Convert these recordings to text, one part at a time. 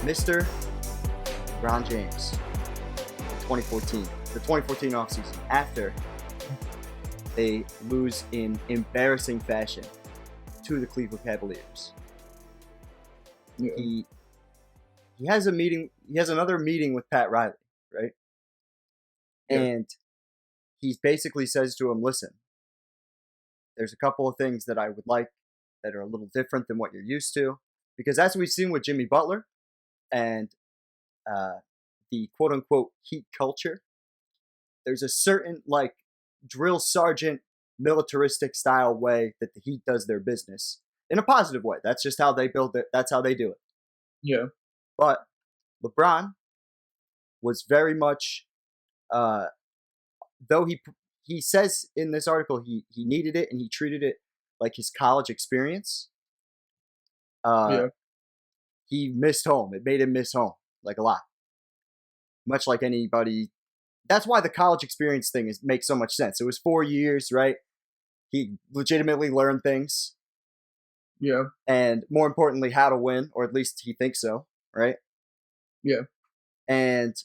Mr. LeBron James, 2014, the 2014 offseason, after they lose in embarrassing fashion to the Cleveland Cavaliers. Yeah. He has a meeting. He has another meeting with Pat Riley, right? Yeah. And he basically says to him, "Listen, there's a couple of things that I would like that are a little different than what you're used to, because as we've seen with Jimmy Butler and the quote unquote Heat culture, there's a certain like drill sergeant militaristic style way that the Heat does their business in a positive way. That's just how they build it. That's how they do it. Yeah. But LeBron was very much, though he says in this article he needed it and he treated it like his college experience. Yeah. He missed home. It made him miss home like a lot, much like anybody. That's why the college experience thing makes so much sense. It was 4 years, right? He legitimately learned things. Yeah. And more importantly, how to win, or at least he thinks so, right? Yeah. And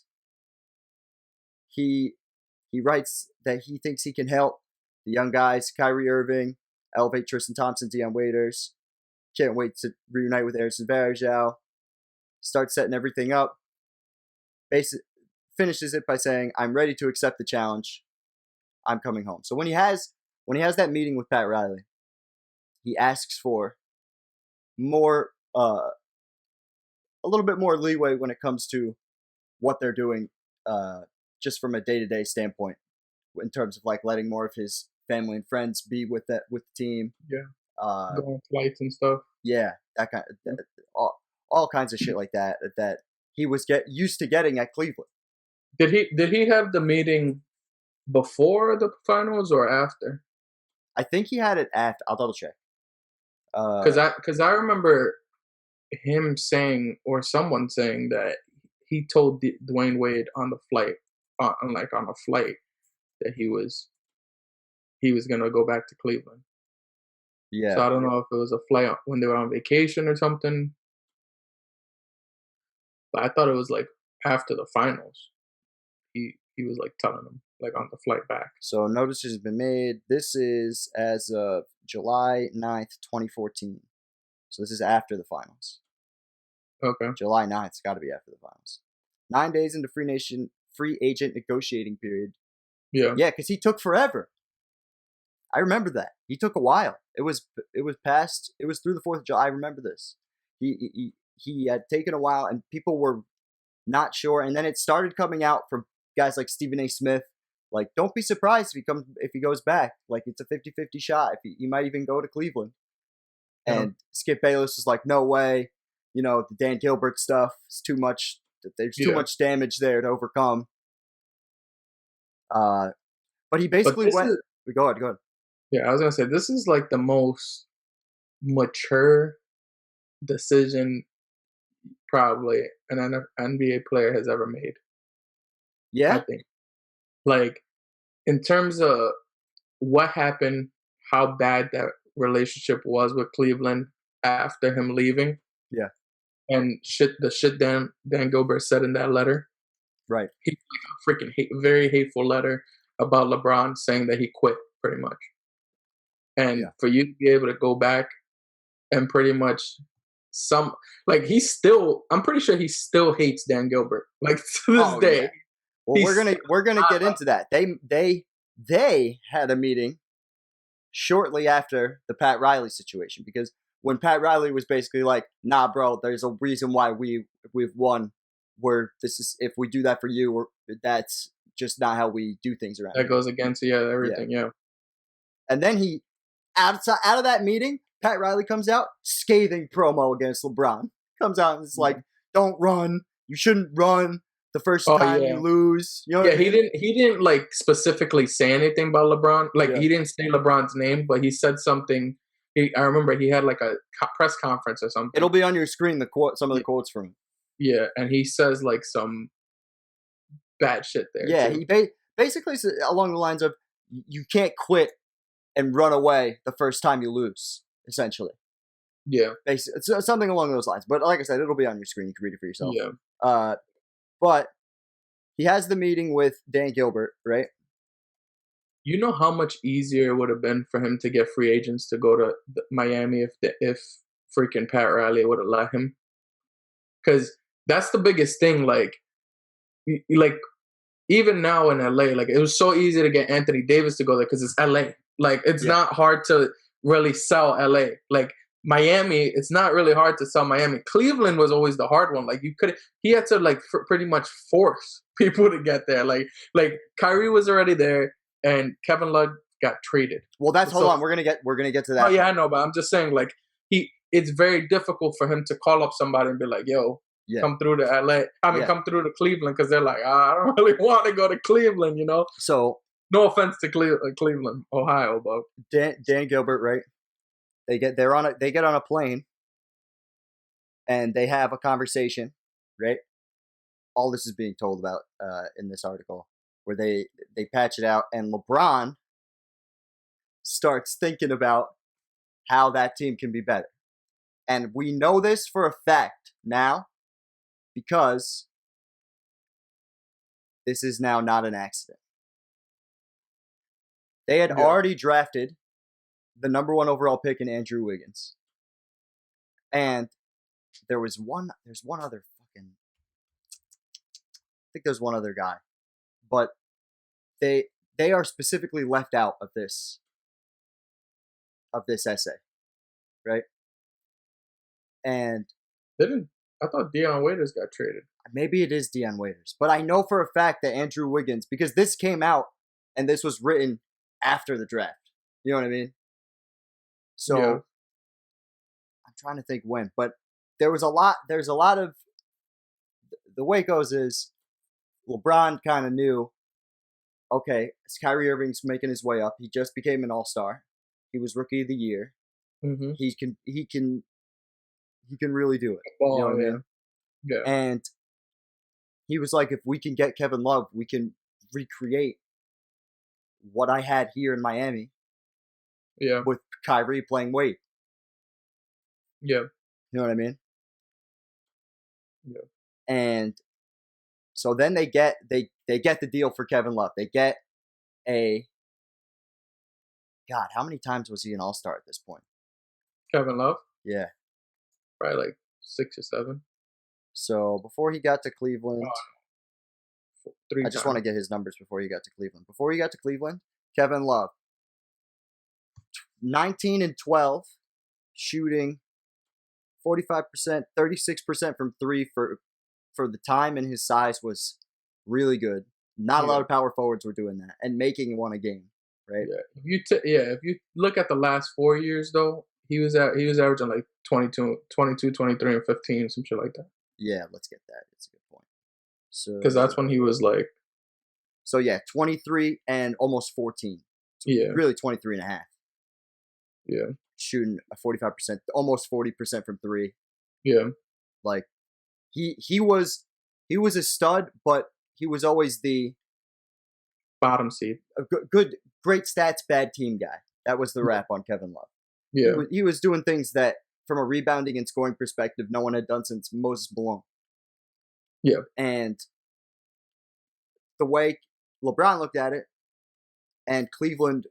he writes that he thinks he can help the young guys, Kyrie Irving, elevate Tristan Thompson, Deion Waiters. Can't wait to reunite with Harrison Varejao. Start setting everything up. Finishes it by saying, "I'm ready to accept the challenge. I'm coming home." So when he has that meeting with Pat Riley, he asks for more, a little bit more leeway when it comes to what they're doing, just from a day-to-day standpoint, in terms of like letting more of his family and friends be with the team. Yeah. Uh, Go on flights and stuff. yeah, that kind of all kinds of shit like that he was used to getting at Cleveland. Did he have the meeting before the finals or after? I think he had it after. I'll double check. Because I remember him saying, or someone saying, that he told Dwayne Wade on the flight, on a flight, that he was gonna go back to Cleveland. Yeah. So I don't know if it was a flight when they were on vacation or something, but I thought it was like after the finals. He was like telling them like on the flight back. So notice has been made. This is as of July 9th, 2014. So this is after the finals. Okay. July 9th. It's got to be after the finals. 9 days into free agent negotiating period. Yeah. Yeah, because he took forever. I remember that. He took a while. It was past. It was through the 4th of July. I remember this. He had taken a while, and people were not sure. And then it started coming out from guys like Stephen A. Smith. Like, don't be surprised if he goes back. Like, it's a 50-50 shot. If he might even go to Cleveland. Yeah. And Skip Bayless was like, no way. You know, the Dan Gilbert stuff is too much. There's too much damage there to overcome. But he basically went. Go ahead. Yeah, I was gonna say this is like the most mature decision probably an NBA player has ever made. Yeah. I think, like, in terms of what happened, how bad that relationship was with Cleveland after him leaving. Yeah. And the shit Dan Gilbert said in that letter. Right. He like a freaking very hateful letter about LeBron, saying that he quit pretty much. And for you to be able to go back and pretty much I'm pretty sure he still hates Dan Gilbert, like, to this day. Yeah. Well, we're gonna get into that. They had a meeting shortly after the Pat Riley situation, because when Pat Riley was basically like, "Nah, bro, there's a reason why we've won. If we do that for you, that's just not how we do things around." That goes against everything. Yeah. And then he out of that meeting, Pat Riley comes out, scathing promo against LeBron. Comes out and it's like, "Don't run. You shouldn't run the first time you lose." You know what I mean? He didn't like specifically say anything about LeBron. Like, he didn't say LeBron's name, but he said something. I remember he had like a press conference or something. It'll be on your screen, some of the quotes from him. Yeah, and he says like some bad shit there. Yeah, too. he basically said along the lines of, "You can't quit and run away the first time you lose," essentially. Yeah. It's something along those lines. But like I said, it'll be on your screen. You can read it for yourself. Yeah. Uh, but he has the meeting with Dan Gilbert, right? You know how much easier it would have been for him to get free agents to go to Miami if freaking Pat Riley would have let him? Because that's the biggest thing. Like, like even now in LA, like it was so easy to get Anthony Davis to go there because it's LA. Like it's Yeah. not hard to really sell LA. Like Miami, it's not really hard to sell Miami. Cleveland was always the hard one. Like he had to like pretty much force people to get there. Like Kyrie was already there, and Kevin Love got traded. Well, hold on. We're gonna get to that. Oh yeah, I know, but I'm just saying, like it's very difficult for him to call up somebody and be like, "Yo, come through to LA." Come through to Cleveland, because they're like, I don't really want to go to Cleveland, you know. So no offense to Cleveland, Ohio, but Dan Gilbert, right? They get on a plane, and they have a conversation, right? All this is being told about in this article, where they patch it out, and LeBron starts thinking about how that team can be better. And we know this for a fact now, because this is now not an accident. They had already drafted the #1 overall pick in Andrew Wiggins. And there's one other fucking, I think there's one other guy. But they are specifically left out of this essay, right? And I thought Deion Waiters got traded. Maybe it is Deion Waiters, but I know for a fact that Andrew Wiggins, because this came out and this was written after the draft. You know what I mean? So I'm trying to think when, but there's a lot of, the way it goes is LeBron kind of knew, okay, Kyrie Irving's making his way up. He just became an all-star. He was rookie of the year. Mm-hmm. He can really do it. You know what I mean? Yeah. And he was like, if we can get Kevin Love, we can recreate what I had here in Miami. Yeah. With Kyrie playing Wade. Yeah. You know what I mean? Yeah. And so then they get the deal for Kevin Love. They get God, how many times was he an all-star at this point? Kevin Love? Yeah. Probably like 6 or 7. So before he got to Cleveland, 3 I just want to get his numbers before he got to Cleveland. Before he got to Cleveland, Kevin Love, 19 and 12, shooting 45%, 36% from three for the time, and his size was really good. Not a lot of power forwards were doing that and making one a game, right? Yeah. If you look at the last 4 years though, he was averaging like 22, 23, and 15, some shit like that. Yeah, let's get that. It's a good point. So because that's when he was like. So yeah, 23 and almost 14. So really 23 and a half. Yeah. Shooting a 45%, almost 40% from three. Yeah. Like he was a stud, but he was always the bottom seed. Great stats, bad team guy. That was the rap on Kevin Love. Yeah. He was doing things that, from a rebounding and scoring perspective, no one had done since Moses Malone. Yeah. And the way LeBron looked at it, and Cleveland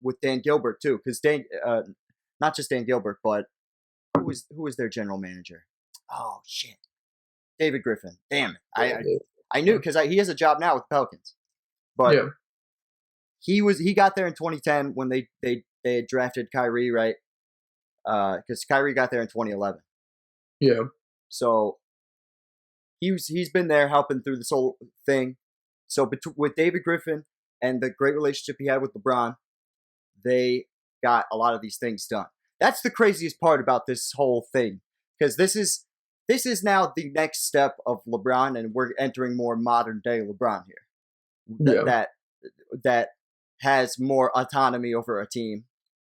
with Dan Gilbert too, because not just Dan Gilbert, but who was their general manager? Oh shit, David Griffin. Damn it, I knew, because he has a job now with the Pelicans, but he got there in 2010 when they had drafted Kyrie, right? Because Kyrie got there in 2011. Yeah. So he's been there helping through this whole thing. So with David Griffin and the great relationship he had with LeBron, they got a lot of these things done. That's the craziest part about this whole thing, because this is now the next step of LeBron, and we're entering more modern day LeBron here. That has more autonomy over a team.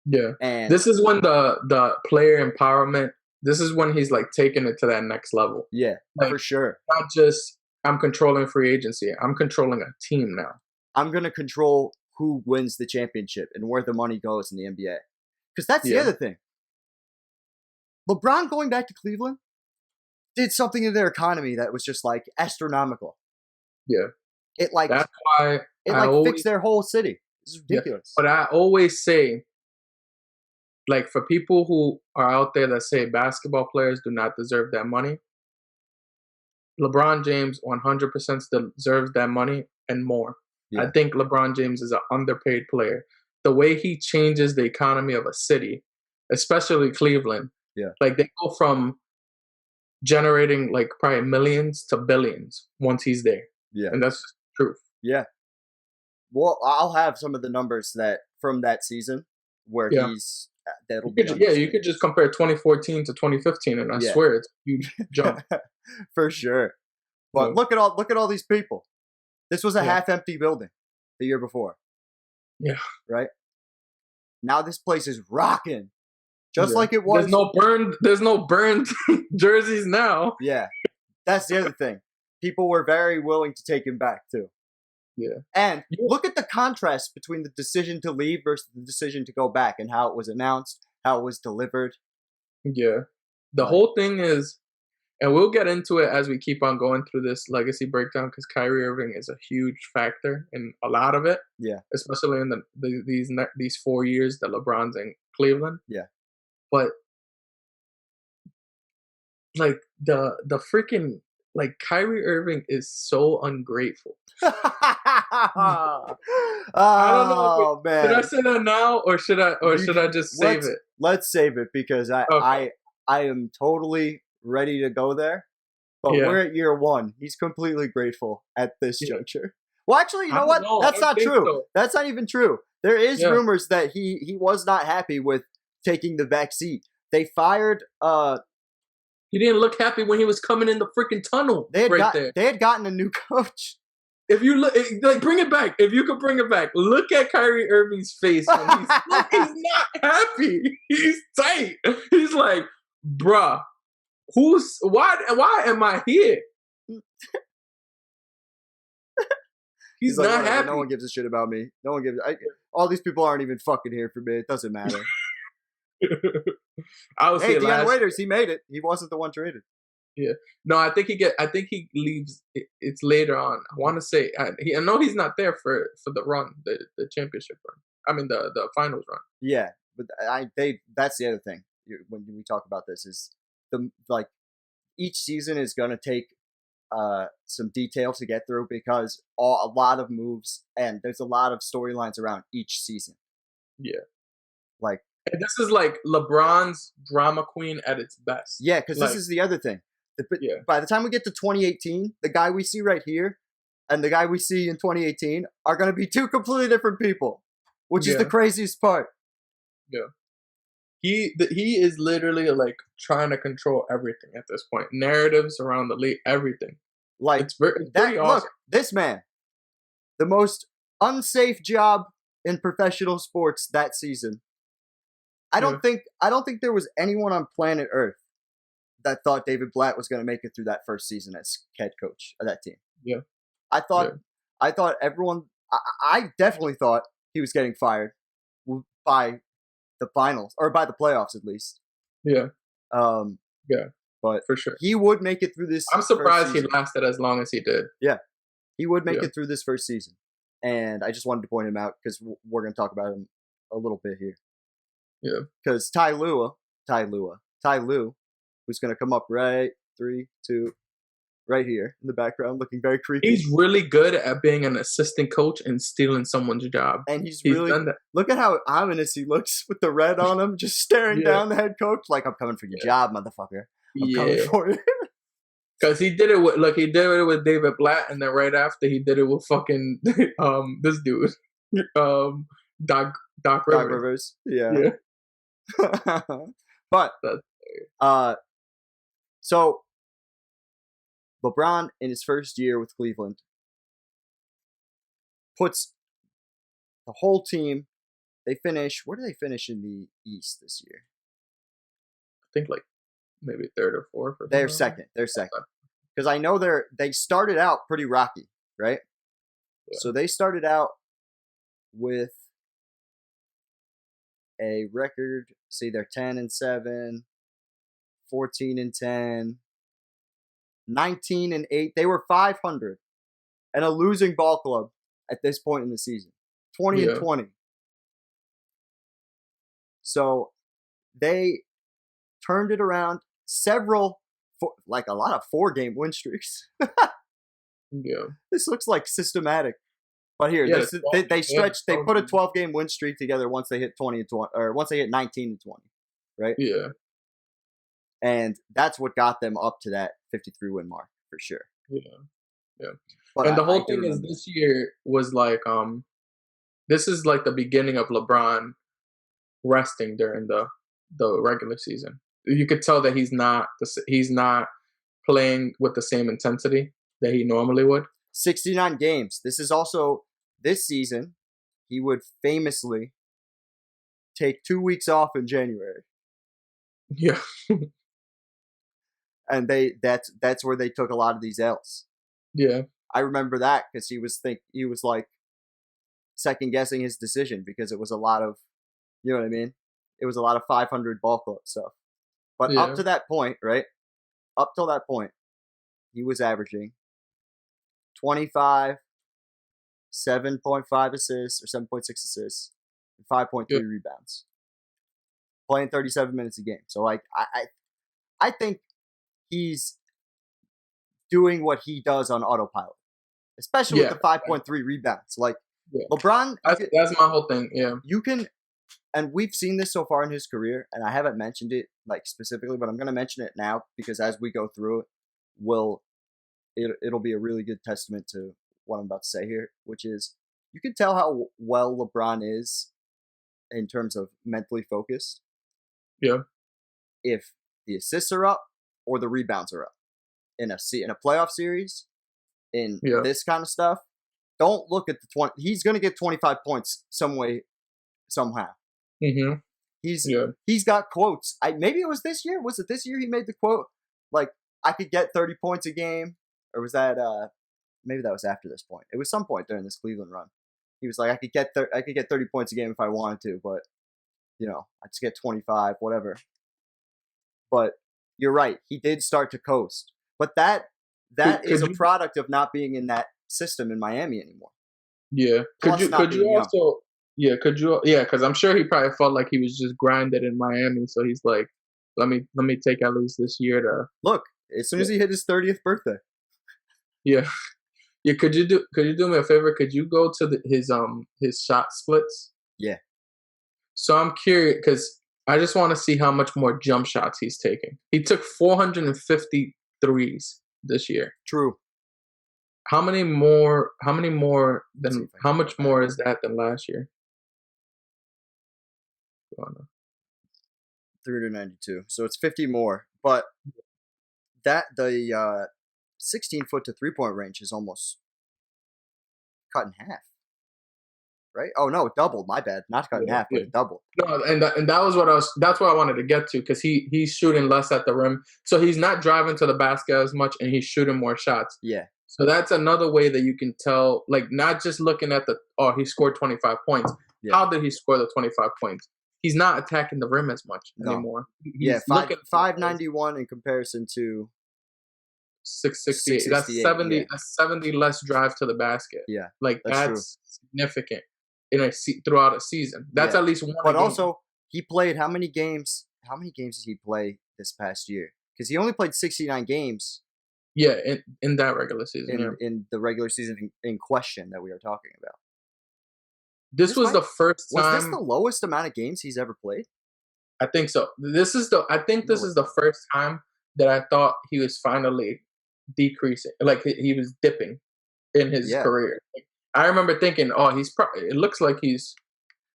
Yeah. And this is when the player empowerment. This is when he's like taking it to that next level. Yeah, like, for sure. Not just I'm controlling free agency. I'm controlling a team now. I'm going to control who wins the championship and where the money goes in the NBA. Because that's the other thing. LeBron going back to Cleveland did something to their economy that was just like astronomical. Yeah. It like That's why it I like fixed always their whole city. This is yeah. ridiculous. But I always say, like, for people who are out there that say basketball players do not deserve that money, LeBron James 100% deserves that money and more. I Yeah. think LeBron James is an underpaid player. The way he changes the economy of a city, especially Cleveland, Yeah. like they go from generating like probably millions to billions once he's there. Yeah. And that's just the truth. Yeah. Well, I'll have some of the numbers that from that season where Yeah. that'll be on the You screen. could just compare 2014 to 2015, and I Yeah. swear it's a huge jump. For sure. But Yeah. look at all these people. This was a half-empty building the year before. Yeah. Right? Now this place is rocking. Just like it was. There's no burned jerseys now. Yeah. That's the other thing. People were very willing to take him back too. Yeah. And look at the contrast between the decision to leave versus the decision to go back and how it was announced, how it was delivered. Yeah. The whole thing is, and we'll get into it as we keep on going through this legacy breakdown, because Kyrie Irving is a huge factor in a lot of it. Yeah. Especially in these 4 years that LeBron's in Cleveland. Yeah. But like the freaking like Kyrie Irving is so ungrateful. I don't know. man. Should I say that now, or should I just save it? Let's save it because I am totally ready to go there. But we're at year 1. He's completely grateful at this juncture. Well, actually, you know what? That's not true. So. That's not even true. There is rumors that he was not happy with taking the back seat. They fired he didn't look happy when he was coming in the freaking tunnel. They had gotten a new coach. If you look, like, bring it back. If you could bring it back, look at Kyrie Irving's face when he's not happy. He's tight. He's like, bruh, why am I here? He's like, not happy. No one gives a shit about me. No one gives. All these people aren't even fucking here for me. It doesn't matter. Hey, Deion Waiters, he made it. He wasn't the one traded. Yeah. No, I think he leaves. It's later on. I want to say. I know he's not there for the run, the championship run. I mean the finals run. Yeah, but that's the other thing when we talk about this is each season is going to take some detail to get through because a lot of moves and there's a lot of storylines around each season. Yeah. Like. And this is like LeBron's drama queen at its best. Yeah, because this is the other thing. By the time we get to 2018, the guy we see right here and the guy we see in 2018 are going to be two completely different people, which is the craziest part. Yeah. He is literally like trying to control everything at this point. Narratives around the league, everything. Like it's pretty awesome. Look, this man, the most unsafe job in professional sports that season. I don't think there was anyone on planet Earth that thought David Blatt was going to make it through that first season as head coach of that team. Yeah. I thought everyone I definitely thought he was getting fired by the finals or by the playoffs at least. Yeah. Yeah. But for sure. He would make it through this. I'm surprised he lasted as long as he did. Yeah. He would make it through this first season. And I just wanted to point him out because we're going to talk about him a little bit here. Yeah. Because Ty Lue, who's going to come up right 3, 2, right here in the background, looking very creepy. He's really good at being an assistant coach and stealing someone's job. And he's really done that. Look at how ominous he looks with the red on him, just staring down the head coach like, I'm coming for your job, motherfucker. I'm coming for you. Because he did it with David Blatt, and then right after he did it with fucking this dude, Doc Rivers. Yeah. But so LeBron in his first year with Cleveland puts the whole team. They finish. Where do they finish in the East this year? I think like maybe 3rd or 4th. Or they're second. They're second. Because I know they started out pretty rocky, right? Yeah. So they started out with a record. See, they're 10-7. 14-10, 19-8. They were 500 and a losing ball club at this point in the season. 20 and Yeah. 20. So they turned it around. Like a lot of 4-game win streaks. Yeah. This looks like systematic. But here, Yeah. they stretched. They put a 12-game win streak together once they hit 20 and 20, or once they hit 19 and 20, right? Yeah. And that's what got them up to that 53-win mark for sure. Yeah. Yeah. But And the whole I do thing is remember this year was like this is like the beginning of LeBron resting during the regular season. You could tell that he's not playing with the same intensity that he normally would. 69 games. This is also this season. He would famously take 2 weeks off in January, Yeah. and that's where they took a lot of these L's. Yeah. I remember that because he was like second guessing his decision because it was a lot of, you know what I mean? It was a lot of 500 ball club stuff. But Yeah. up to that point, right? Up till that point, he was averaging 25, 7.5 assists or 7.6 assists, and 5.3 Yeah. rebounds. Playing 37 minutes a game. So like I think he's doing what he does on autopilot. Especially with the 5.3 rebounds. Like Yeah. LeBron, That's my whole thing. Yeah. you can, and we've seen this so far in his career, and I haven't mentioned it like specifically, but I'm going to mention it now because as we go through it, it'll be a really good testament to what I'm about to say here, which is you can tell how well LeBron is in terms of mentally focused. Yeah. If the assists are up or the rebounds are up in a playoff series, in this kind of stuff, don't look at the 20. He's going to get 25 points some way, somehow. Mm-hmm. He's got quotes. Maybe it was this year. Was it this year he made the quote like I could get 30 points a game, or was that maybe that was after this point? It was some point during this Cleveland run. He was like I could get 30 points a game if I wanted to, but I just get 25, whatever. But you're right. He did start to coast, but that is a product of not being in that system in Miami anymore. Yeah. Could you also because I'm sure he probably felt like he was just grinded in Miami, so he's like, let me take at least this year to look. As soon as he hit his 30th birthday. Yeah. Yeah, could you do me a favor? Could you go to his shot splits? Yeah. So I'm curious because I just want to see how much more jump shots he's taking. He took 453s this year. True. How much more is that than last year? 392. So it's 50 more. But the 16-foot to 3-point range is almost cut in half. Right? Oh no, it doubled. My bad. Not cut in half, but it doubled. No, and that was that's what I wanted to get to because he's shooting less at the rim, so he's not driving to the basket as much, and he's shooting more shots. Yeah. So that's another way that you can tell, like not just looking at he scored 25 points. Yeah. How did he score the 25 points? He's not attacking the rim as much anymore. He's 591 in comparison to 668. That's 70. Yeah. That's 70 less drive to the basket. Yeah, like that's significant throughout a season. That's at least one. But also, he played how many games? How many games did he play this past year? Because he only played 69 games. Yeah, in that regular season. In the regular season in question that we are talking about. This was the first time. Was this the lowest amount of games he's ever played? I think so. This is the first time that I thought he was finally decreasing, like he was dipping in his career. I remember thinking, it looks like he's.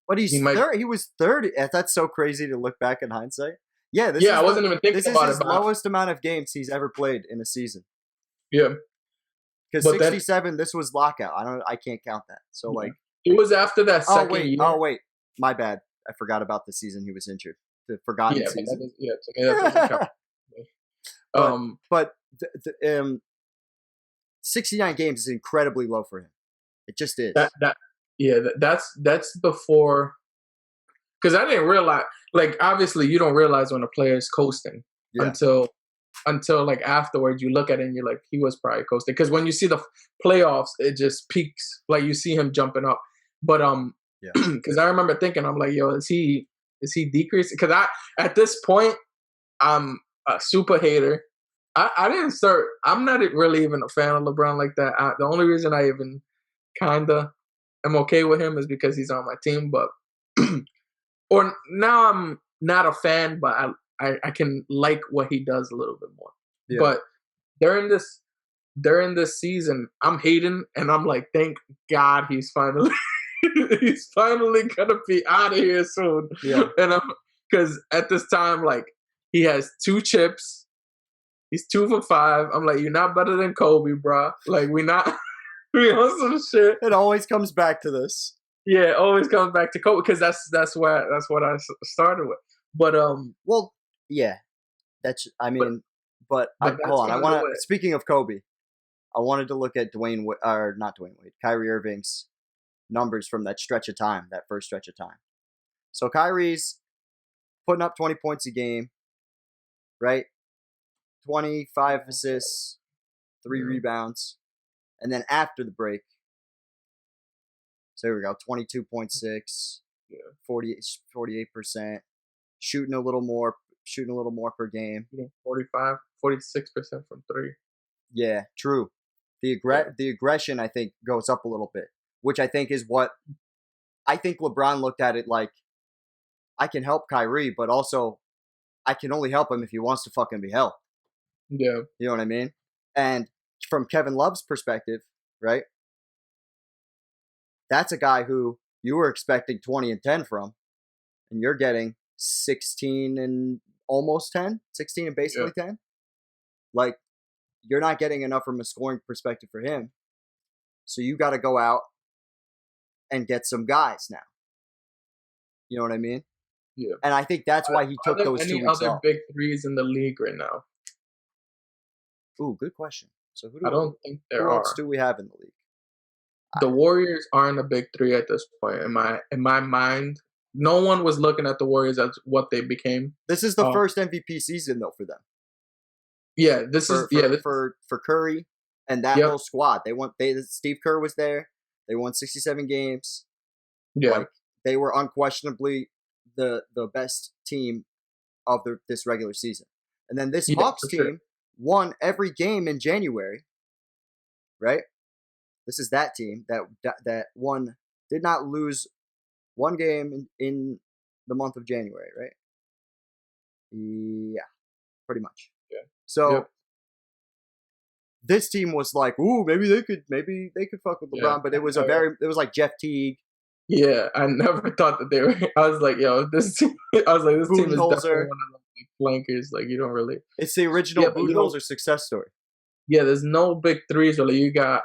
But he was 30. That's so crazy to look back in hindsight. Yeah, I wasn't even thinking about it. This is his lowest amount of games he's ever played in a season. Yeah. Because 67, this was lockout. I can't count that. So like. It was after that second year. Oh wait, my bad. I forgot about the season he was injured. The forgotten season. That doesn't count. But 69 games is incredibly low for him. It just is. That's before. Because I didn't realize, like, obviously you don't realize when a player is coasting Yeah. until like afterwards you look at it and you're like he was probably coasting because when you see the playoffs it just peaks like you see him jumping up but Yeah. because I remember thinking I'm like yo is he decreasing because I at this point I'm a super hater. I didn't start. I'm not really even a fan of LeBron like that. The only reason I even kinda am okay with him is because he's on my team. But or now I'm not a fan, but I can like what he does a little bit more. Yeah. But during this season, I'm hating, and I'm like, thank God he's finally he's finally gonna be out of here soon. Yeah. And I'm because at this time, like he has 2 chips. He's 2 for 5. I'm like, you're not better than Kobe, bro. Like we not we on some shit. It always comes back to this. Yeah, it always comes back to Kobe because that's what I started with. But Well, yeah. I but mean, but but hold that's on. I kind of want what to. Speaking of Kobe, I wanted to look at or not Dwayne Wade, Kyrie Irving's numbers from that stretch of time, that first stretch of time. So Kyrie's putting up 20 points a game, right? 25 assists, 3 rebounds. And then after the break, so here we go, 22.6, yeah, 48%, shooting a little more per game. 45, 46% from 3. Yeah, true. The Yeah, the aggression I think goes up a little bit, which I think is what I think LeBron looked at it like I can help Kyrie, but also I can only help him if he wants to fucking be helped. yeah, You know what I mean? And from Kevin Love's perspective, right? That's a guy who you were expecting 20 and 10 from, and you're getting 16 and almost 10, 16 and yeah, basically 10. Like, you're not getting enough from a scoring perspective for him. So you got to go out and get some guys now. You know what I mean? yeah. And I think that's why he Are took there those 2 any weeks other off. big threes in the league right now? Ooh, good question. So I don't think there who else are. do we have in the league? The Warriors aren't a big three at this point. In my mind, no one was looking at the Warriors as what they became. This is the first MVP season though for them. Yeah, this is For Curry and that yep, whole squad. Steve Kerr was there. They won 67 games. yeah, Like they were unquestionably the best team of this regular season. And then this yeah, Hawks for sure. team won every game in January, right? This is that team that won did not lose one game in the month of January, right? Yeah, pretty much. Yeah, So yep, this team was like, ooh, maybe they could fuck with yeah. LeBron, but it was like Jeff Teague, Yeah, I never thought that they were. I was like, yo, this team. I was like, this team is definitely Budenholzer. one of the flankers. Like, you don't really. It's the original Yeah, but Budenholzer success story. yeah, there's no big threes really. You got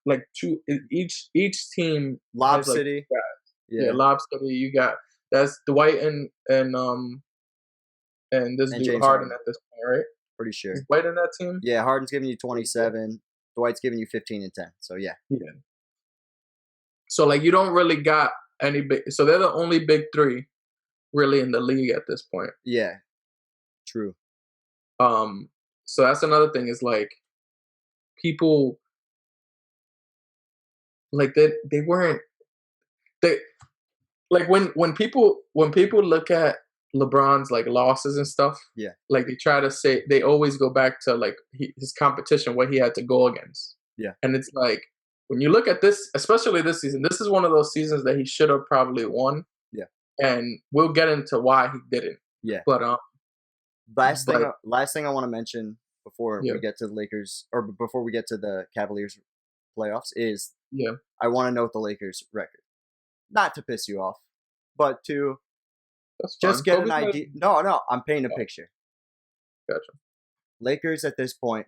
like two. Each team Lob has like City, yeah, yeah, Lob City. You got that's Dwight and this and dude James Harden Harden, at this point, right? pretty Is sure. Dwight in that team? Yeah, Harden's giving you Yeah. 27. Dwight's giving you 15 and 10. So yeah, Yeah. So like you don't really got any big. So they're the only big three really in the league at this point. yeah, true. Um. So that's another thing is like people like they weren't they like when people look at LeBron's like losses and stuff, Yeah, like they try to say they always go back to like his competition, what he had to go against, yeah, and it's like when you look at this, especially this season, this is one of those seasons that he should have probably won, yeah, and we'll get into why he didn't. yeah. But Last thing I want to mention before yeah, we get to the Lakers or before we get to the Cavaliers playoffs is yeah, I want to note the Lakers record. Not to piss you off, but to that's just fine. get an Kobe's not, idea. No, I'm painting a oh, picture. gotcha. Lakers at this point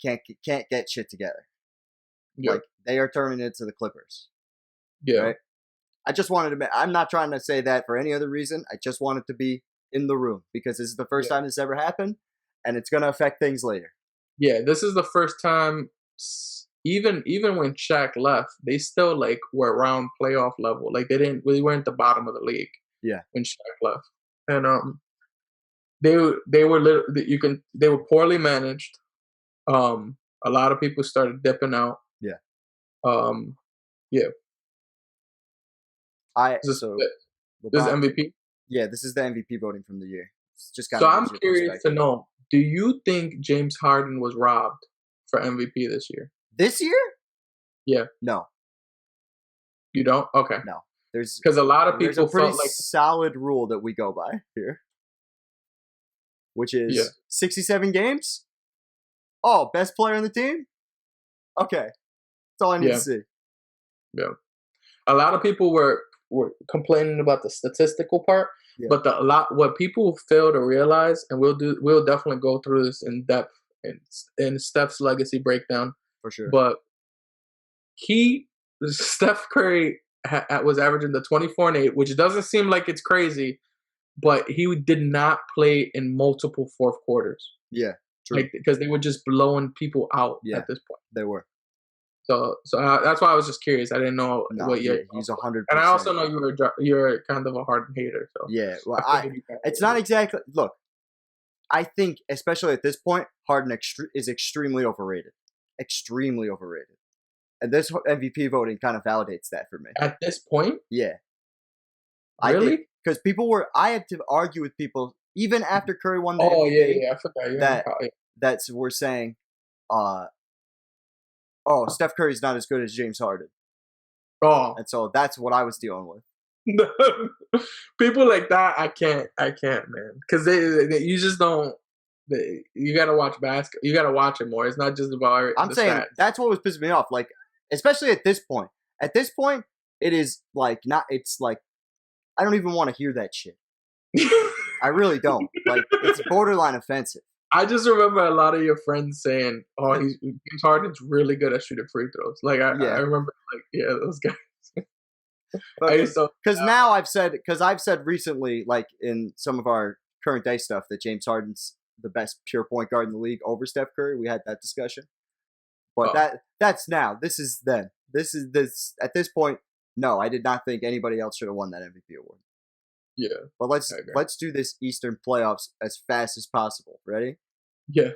can't get shit together. Yeah, Like they are turning into the Clippers, yeah, right? I just wanted to. I'm not trying to say that for any other reason. I just wanted to be in the room because this is the first yeah, time this ever happened, and it's gonna affect things later. yeah. This is the first time. Even when Shaq left, they still like were around playoff level. Like they weren't the bottom of the league Yeah, when Shaq left. And they were they were poorly managed. A lot of people started dipping out. Yeah. Um, yeah. I This is so this is LeBron. MVP. Yeah, this is the MVP voting from the year. Just kind So of I'm gives you a curious to perspective. know: do you think James Harden was robbed for MVP this year? This year? Yeah. No, You don't? Okay. no. There's Because a lot of there's a people pretty felt like, solid rule that we go by here, which yeah, is 67 games. Oh, best player on the team. Okay, that's all I need to yeah, see. yeah. A lot of people were complaining about the statistical part, Yeah, but what people fail to realize, and we'll definitely go through this in depth in Steph's legacy breakdown. for sure. But Steph Curry was averaging the 24 and 8, which doesn't seem like it's crazy, but he did not play in multiple fourth quarters, Yeah, true. like because they were just blowing people out Yeah, at this point. they were. So that's why I was just curious. I didn't know No, what year. yeah, he's 100%. And I also know you're kind of a Harden hater, so Yeah, well, I figured you it's probably not would. exactly. Look, I think especially at this point, Harden is extremely overrated. Extremely overrated. And this MVP voting kind of validates that for me. At this point, Yeah, I think really? because I had to argue with people even after Curry won the Oh yeah, MVP yeah. I forgot you're on. that were saying, uh, oh, Steph Curry's not as good as James Harden, Oh, and so that's what I was dealing with. people like that, I can't, man, because you just don't. You gotta watch basketball. You gotta watch it more. It's not just about I'm the saying stats. that's what was pissing me off. Like, especially at this point. At this point, it is like not. It's like I don't even want to hear that shit. I really don't. Like, it's borderline offensive. I just remember a lot of your friends saying, "Oh, James Harden's really good at shooting free throws." Like I Yeah, remember, like yeah, those guys. I fucking. used to. Because now I've said recently, like in some of our current day stuff, that James Harden's the best pure point guard in the league over Steph Curry. We had that discussion, but Oh, that's now. This is then. This is this at this point. No, I did not think anybody else should have won that MVP award. yeah, But I agree. let's do this Eastern playoffs as fast as possible. Ready? Yeah,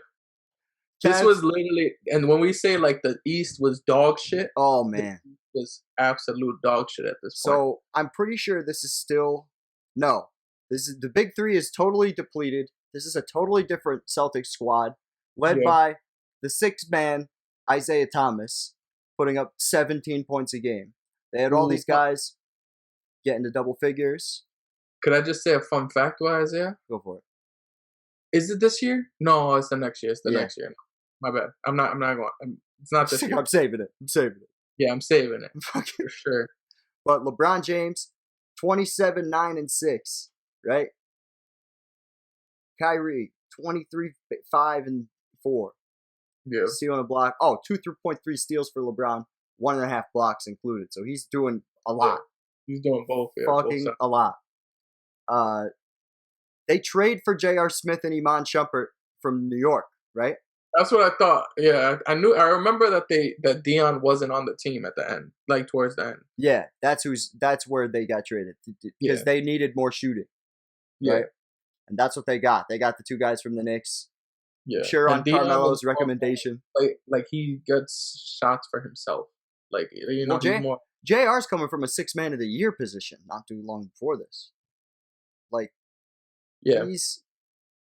this Cavs. was literally, and when we say like the East was dog shit, Oh the man. East was absolute dog shit at this point. So I'm pretty sure this is still no. This is the big three is totally depleted. This is a totally different Celtics squad, led Yeah. by the sixth man Isaiah Thomas, putting up 17 points a game. They had all Ooh, these guys getting to double figures. could I just say a fun fact about Isaiah? Go for it. Is it this year? No, it's the next year. It's the Yeah. next year. My bad. I'm not going. It's not this year. I'm saving it. I'm saving it. Yeah, I'm saving it for sure. But LeBron James, 27, 9, and 6, right? Kyrie, 23, 5, and 4. Yeah, Steal on a block. Oh, 2.3 steals for LeBron, 1.5 blocks included. So he's doing a lot. he's doing both. Yeah, both Fucking sides. a lot. They trade for J.R. Smith and Iman Shumpert from New York, right? That's what I thought. Yeah, I knew. I remember that Dion wasn't on the team at the end, like towards the end. Yeah, that's where they got traded because Yeah. they needed more shooting, Yeah, right? And that's what they got. They got the two guys from the Knicks. yeah. Sure, And on Dion Carmelo's was more recommendation. like he gets shots for himself. Like Well, he's more. JR's coming from a six man of the year position not too long before this. Like Yeah, he's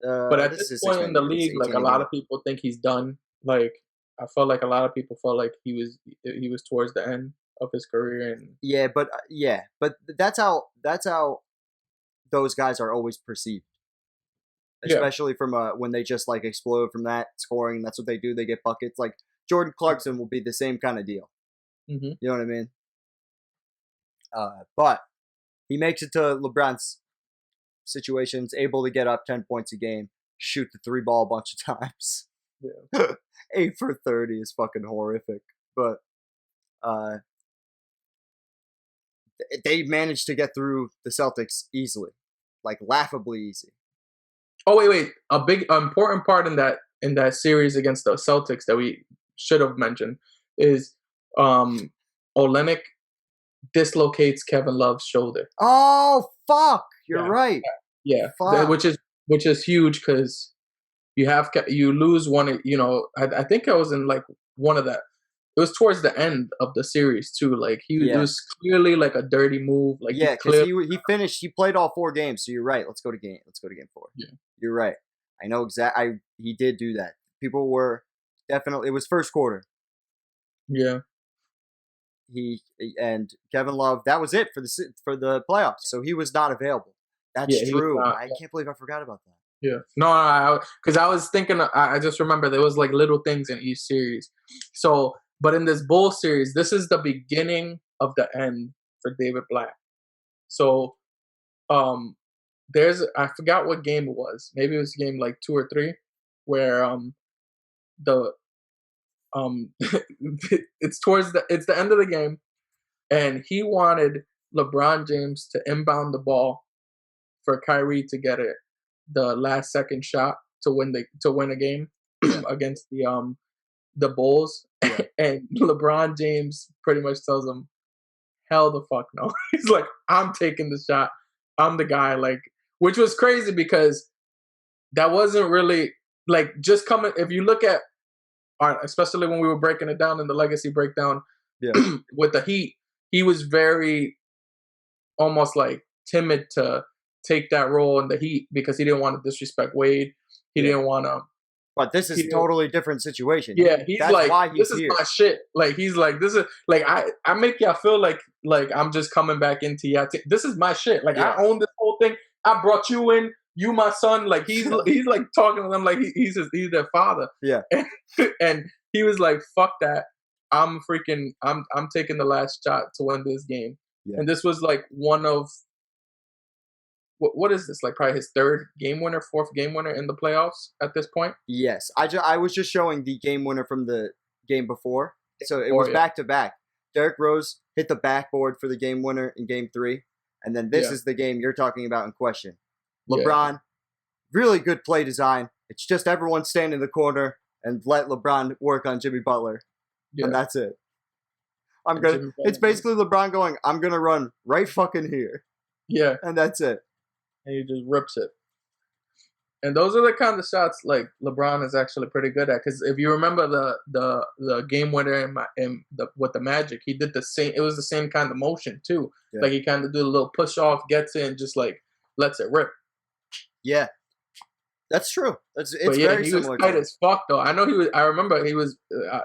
but at this this is point six in man the of the year, league, so he like a can't lot even. of people think he's done. Like I felt like a lot of people felt like he was towards the end of his career, and Yeah, but that's how those guys are always perceived, yeah, especially from when they just like explode from that scoring. That's what they do. They get buckets. Like Jordan Clarkson will be the same kind of deal. mm-hmm. You know what I mean? But he makes it to LeBron's situations, able to get up 10 points a game, shoot the three ball a bunch of times. Yeah. 8 for 30 is fucking horrific. But they managed to get through the Celtics easily, like laughably easy. Oh wait, a big important part in that series against the Celtics that we should have mentioned is Olenek dislocates Kevin Love's shoulder. Oh fuck! You're Yeah, right. yeah, Fuck. which is which is huge because you lose one. I think I was in like one of that. It was towards the end of the series too. Like it Yeah. was clearly like a dirty move. Like he Yeah, because clearly, he finished. He played all 4 games. So you're right. Let's go to game 4. yeah, You're right. I know exactly. He did do that. People were definitely. It was first quarter. yeah, He and Kevin Love. That was it for the playoffs. So he was not available. That's yeah. He was true. not. I can't believe I forgot about that. Yeah. No, because I was thinking, I just remember there was like little things in each series. So, but in this Bull series, this is the beginning of the end for David Black. So, I forgot what game it was. Maybe it was game like 2 or 3, where the it's the end of the game, and he wanted LeBron James to inbound the ball for Kyrie to get it, the last second shot to win a game Yeah. against the Bulls. Yeah. And LeBron James pretty much tells him, "Hell the fuck no." He's like, "I'm taking the shot. I'm the guy." Like, which was crazy because that wasn't really like just coming. If you look at, especially when we were breaking it down in the legacy breakdown, Yeah. with the Heat, he was very almost like timid to take that role in the Heat because he didn't want to disrespect Wade. He Yeah. didn't want to. But this is a totally different situation. Yeah, he's That's like, why this he's is here. my shit. Like, he's like, this is like, I make y'all feel like I'm just coming back into y'all. This is my shit. Like, Yeah. I own this whole thing. I brought you in. You my son. Like, he's like talking to them like he's their father. Yeah. And he was like, fuck that. I'm taking the last shot to win this game. Yeah. And this was like one of, what is this? Like probably his 3rd game winner, 4th game winner in the playoffs at this point. Yes, I was just showing the game winner from the game before, so it was back to back. Derrick Rose hit the backboard for the game winner in game 3, and then this is the game you're talking about in question. LeBron, really good play design. It's just everyone stand in the corner and let LeBron work on Jimmy Butler, and that's it. It's basically LeBron going, "I'm gonna run right fucking here." Yeah, and that's it. And he just rips it. And those are the kind of shots like LeBron is actually pretty good at. Because if you remember the game winner with the Magic, he did the same. It was the same kind of motion too. Yeah. Like he kind of did a little push off, gets in, just like lets it rip. Yeah, that's true. It's very he similar. He was tight as fuck though. I know he was. I remember he was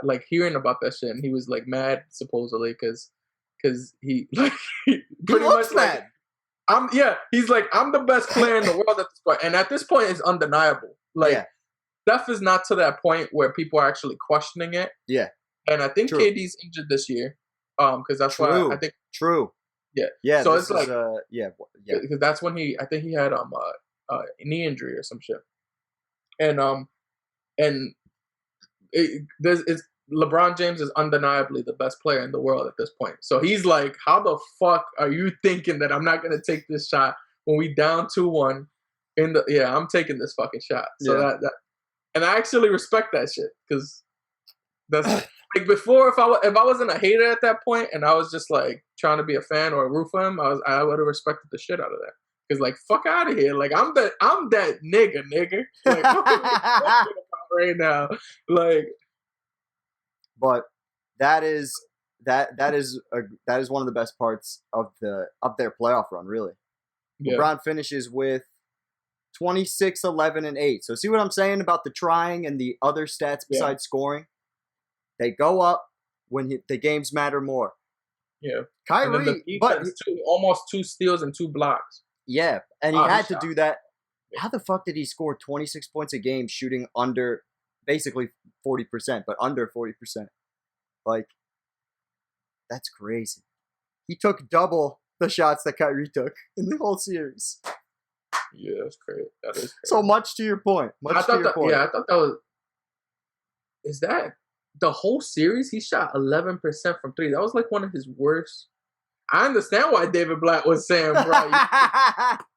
like hearing about that shit, and he was like mad supposedly because he like pretty much mad. He's like, I'm the best player in the world at this point. And at this point, it's undeniable. Like, Steph is not to that point where people are actually questioning it. Yeah. And I think KD's injured this year. Because that's why I think. True. Yeah. Yeah. So it's like. Because that's when I think he had a knee injury or some shit. And LeBron James is undeniably the best player in the world at this point. So he's like, how the fuck are you thinking that I'm not going to take this shot when we down 2-1 I'm taking this fucking shot. So that and I actually respect that shit because that's like before, if I wasn't a hater at that point and I was just like trying to be a fan or root for him, I would have respected the shit out of that. Because like, fuck out of here. Like, I'm that nigga. Like, what are you talking about right now? Like, but that is one of the best parts of their playoff run, really. Yeah. LeBron finishes with 26, 11, and 8. So see what I'm saying about the trying and the other stats besides scoring? They go up when the games matter more. Yeah. Kyrie, but almost 2 steals and 2 blocks. Yeah, and he had to do that. How the fuck did he score 26 points a game shooting under basically 40%, but under 40%? Like, that's crazy. He took double the shots that Kyrie took in the whole series. Yeah, that's crazy. That is crazy. So much to your point. Yeah, I thought that was. Is that the whole series? He shot 11% from 3. That was like one of his worst. I understand why David Black was saying, bro.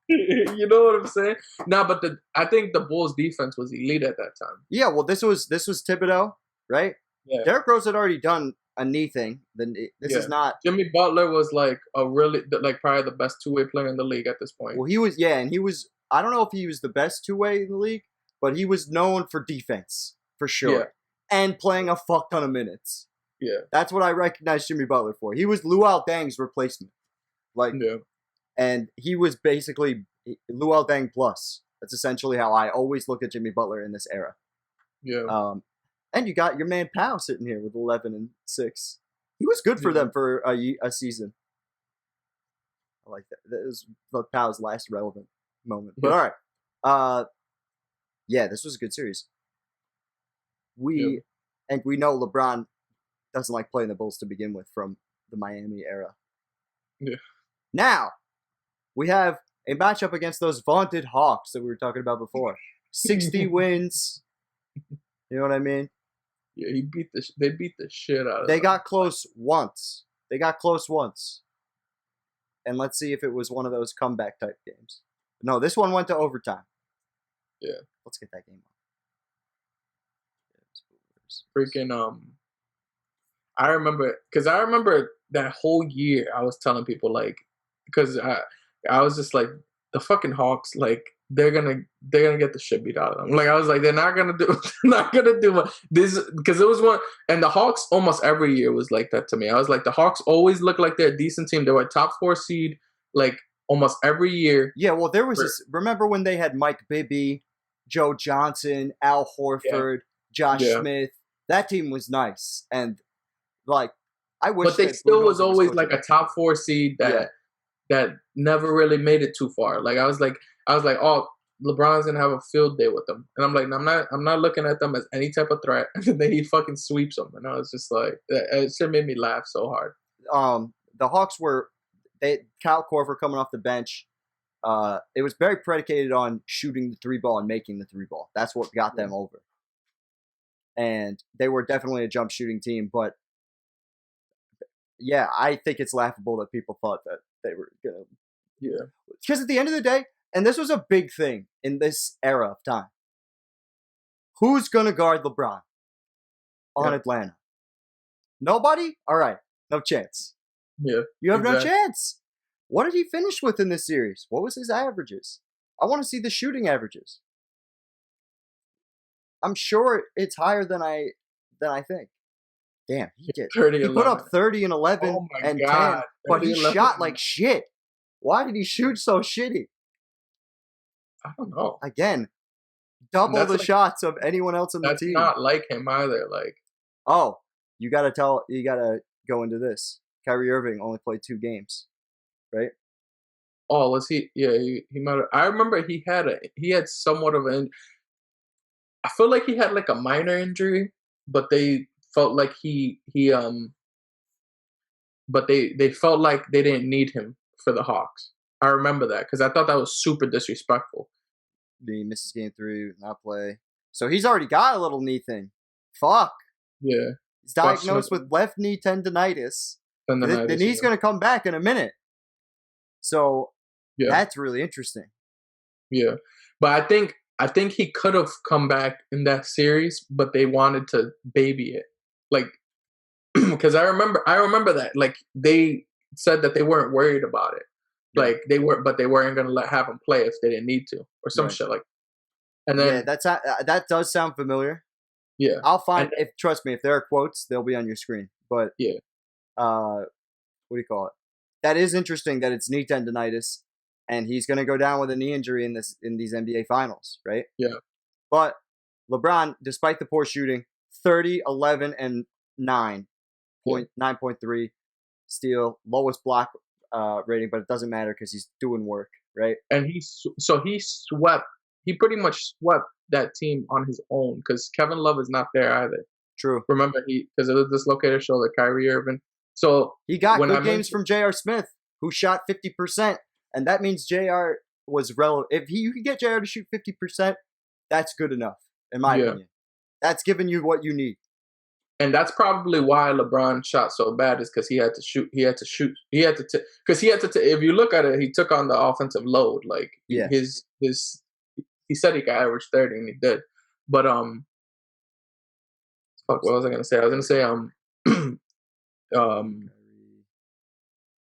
You know what I'm saying? But I think the Bulls' defense was elite at that time. Yeah, well, this was Thibodeau, right? Yeah. Derrick Rose had already done a knee thing. This is not. Jimmy Butler was like a really like probably the best 2-way player in the league at this point. Well, he was, and he was I don't know if he was the best two-way in the league, but he was known for defense for Yeah, sure, and playing a fuck ton of minutes. yeah, That's what I recognize Jimmy Butler for. He was Luol Deng's replacement, like, yeah, and he was basically Luol Deng plus. That's essentially how I always look at Jimmy Butler in this era. yeah, And you got your man Powell sitting here with 11-6. He was good for yeah, them for a season. I like that. That was Powell's last relevant moment. But yeah, all right, yeah, this was a good series. yeah, We know LeBron doesn't like playing the Bulls to begin with from the Miami era. yeah. Now we have a matchup against those vaunted Hawks that we were talking about before. 60 wins. You know what I mean? Yeah, they beat the shit out of They them. got close once. And let's see if it was one of those comeback type games. No, this one went to overtime. Yeah. Let's get that game on. Freaking I remember that whole year I was telling people like because I was just like the fucking Hawks like they're gonna get the shit beat out of them. Like I was like they're not gonna do this because it was one and the Hawks almost every year was like that to me. I was like the Hawks always look like they're a decent team. They were a top 4 seed like almost every year. Yeah, well there was this. Remember when they had Mike Bibby, Joe Johnson, Al Horford, Josh Smith? That team was nice and like I wish. But they still was always like a top 4 seed that never really made it too far. Like I was like, oh, LeBron's gonna have a field day with them, and I'm like, I'm not looking at them as any type of threat. And then he fucking sweeps them, and I was just like, it just made me laugh so hard. The Hawks were Kyle Korver coming off the bench. It was very predicated on shooting the 3 ball and making the 3 ball. That's what got them over. And they were definitely a jump shooting team, but yeah, I think it's laughable that people thought that they were gonna. Yeah. Because at the end of the day, and this was a big thing in this era of time, who's gonna guard LeBron on Atlanta? Nobody? All right, no chance. Yeah. You have no chance. What did he finish with in this series? What was his averages? I want to see the shooting averages. I'm sure it's higher than I think. Damn, he did. 30, he put up 30 and 11 and 10, but he 11. shot like shit. Why did he shoot so shitty? I don't know. Again, double the shots of anyone else on the team. That's not like him either. Like, oh, you gotta go into this. Kyrie Irving only played 2 games, right? Oh, was he? Yeah, he might have. I remember he had somewhat of an. I feel like he had like a minor injury, but they felt like but they felt like they didn't need him for the Hawks. I remember that because I thought that was super disrespectful. He misses game 3, not play. So he's already got a little knee thing. Fuck. Yeah. He's diagnosed with left knee tendonitis. The knee's going to come back in a minute. So that's really interesting. Yeah. But I think he could have come back in that series, but they wanted to baby it. Like, because I remember that. Like, they said that they weren't worried about it. Like, they weren't going to have him play if they didn't need to, or some shit like that. And then, that does sound familiar. Yeah. I'll find, trust me, if there are quotes, they'll be on your screen. But, what do you call it? That is interesting that it's knee tendonitis. And he's going to go down with a knee injury in these NBA finals, right? Yeah. But LeBron, despite the poor shooting, 30, 11, and 9.3 steal, lowest block rating, but it doesn't matter because he's doing work, right? And he pretty much swept that team on his own because Kevin Love is not there either. True. Remember, because of the dislocated shoulder, Kyrie Irving. So he got good games from J.R. Smith, who shot 50%. And that means JR was relevant. If you can get JR to shoot 50%, that's good enough, in my opinion. That's giving you what you need. And that's probably why LeBron shot so bad is because he had to shoot. If you look at it, he took on the offensive load. Like he said he could average 30, and he did. But what was I gonna say? I was gonna say